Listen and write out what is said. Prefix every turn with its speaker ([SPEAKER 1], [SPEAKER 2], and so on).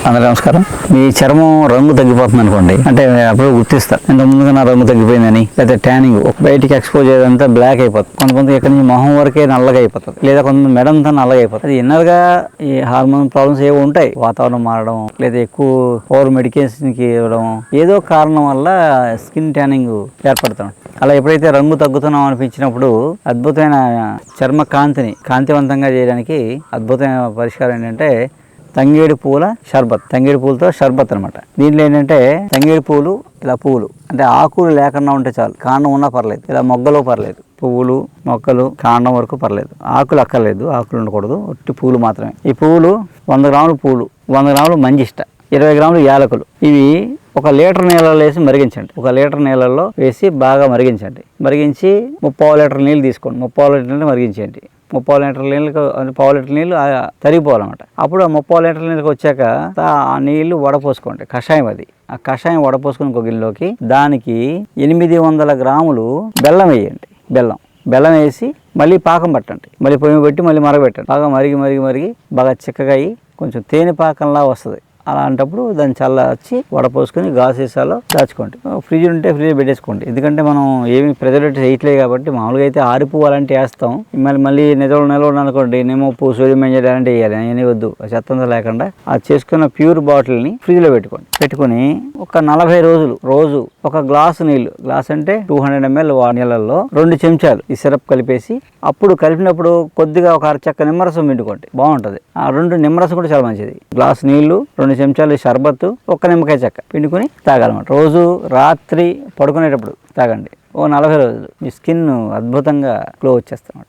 [SPEAKER 1] అందరూ నమస్కారం. మీ చర్మం రంగు తగ్గిపోతుంది అనుకోండి, అంటే అప్పుడు గుర్తిస్తారు ఇంత ముందుగా నా రంగు తగ్గిపోయిందని, లేదా ట్యానింగ్ బయటికి ఎక్స్పోజ్ అయ్యేదంతా బ్లాక్ అయిపోతుంది. కొంతమంది ఎక్కడి నుంచి మొహం వరకే నల్లగా అయిపోతుంది, లేదా కొంతమంది మెడంతా నల్లగా అయిపోతుంది. అది ఇన్నర్ గా ఈ హార్మోన్ ప్రాబ్లమ్స్ ఏవో ఉంటాయి, వాతావరణం మారడం, లేదా ఎక్కువ ఓవర్ మెడికేషన్ కి ఇవ్వడం, ఏదో కారణం వల్ల స్కిన్ ట్యానింగ్ ఏర్పడుతుంది. అలా ఎప్పుడైతే రంగు తగ్గుతున్నాం అనిపించినప్పుడు అద్భుతమైన చర్మ కాంతివంతంగా చేయడానికి అద్భుతమైన పరిష్కారం ఏంటంటే తంగేడు పూల షర్బత్. తంగేడు పూలతో షర్బత్ అనమాట. దీంట్లో ఏంటంటే తంగేడు పూలు, ఇలా పువ్వులు అంటే ఆకులు లేకుండా ఉంటే చాలు, కాండం ఉన్నా పర్లేదు, ఇలా మొగ్గలు పర్లేదు, పువ్వులు మొక్కలు కాండం వరకు పర్లేదు, ఆకులు అక్కర్లేదు, ఆకులు ఉండకూడదు, ఒట్టి పూలు మాత్రమే. ఈ పువ్వులు 100 గ్రాములు పూలు, 100 గ్రాములు మంజిష్ట, 20 గ్రాములు యాలకులు. ఇవి 1 లీటర్ నీళ్ళలో వేసి మరిగించండి. 1 లీటర్ నీళ్ళల్లో వేసి బాగా మరిగించండి. మరిగించి 30 లీటర్ నీళ్ళు తీసుకోండి. 30 లీటర్ నీళ్ళు మరిగించండి. 30 లీటర్ నీళ్ళకి 1/4 లీటర్ నీళ్ళు తరిగిపోవాలన్నమాట. అప్పుడు ఆ 30 లీటర్ నీళ్ళకి వచ్చాక ఆ నీళ్లు వడపోసుకోండి. కషాయం అది. ఆ కషాయం వడపోసుకుని ఒక గిన్నెలోకి దానికి 800 గ్రాములు బెల్లం వేయండి. బెల్లం వేసి మళ్ళీ పాకం పట్టండి. మళ్ళీ పొయ్యి పెట్టి మళ్ళీ మరగబెట్టండి. బాగా మరిగి బాగా చిక్కగా అయ్యి కొంచెం తేనె పాకంలా వస్తుంది. అలాంటప్పుడు దాన్ని చల్లార్చి వడపోసుకొని గాజు సీసాలో దాచుకోండి. ఫ్రిడ్జ్ ఉంటే ఫ్రిడ్జ్ పెట్టేసుకోండి. ఎందుకంటే మనం ఏమి ప్రిజర్వేటివ్స్ వేయట్లేదు కాబట్టి. మామూలుగా అయితే ఆరిపువ్వు అలాంటివి వేస్తాం, మళ్ళీ నిల్వ అనుకోండి, నిమ్మప్పు, సోడియం బెంజైడ్ అలాంటివి వేయాలి. అవన్నీ వద్దు, చెత్తంతా లేకుండా అది చేసుకున్న ప్యూర్ బాటిల్ని ఫ్రిడ్జ్లో పెట్టుకొని ఒక 40 రోజులు రోజు 1 గ్లాసు నీళ్ళు, గ్లాస్ అంటే 200 ml నీళ్ళల్లో 2 చెంచాలు ఈ సిరప్ కలిపేసి, అప్పుడు కలిపినప్పుడు కొద్దిగా ఒక అరచక్క నిమ్మరసం పిండుకోండి, బాగుంటుంది. ఆ 2 నిమ్మరసం కూడా చాలా మంచిది. గ్లాస్ నీళ్లు, 2 చెంచాలు షర్బత్తు, 1 నిమ్మకాయ చెక్క పిండుకొని తాగాలన్నమాట. రోజు రాత్రి పడుకునేటప్పుడు తాగండి. 40 రోజులు మీ స్కిన్ అద్భుతంగా గ్లో వచ్చేస్తాయి.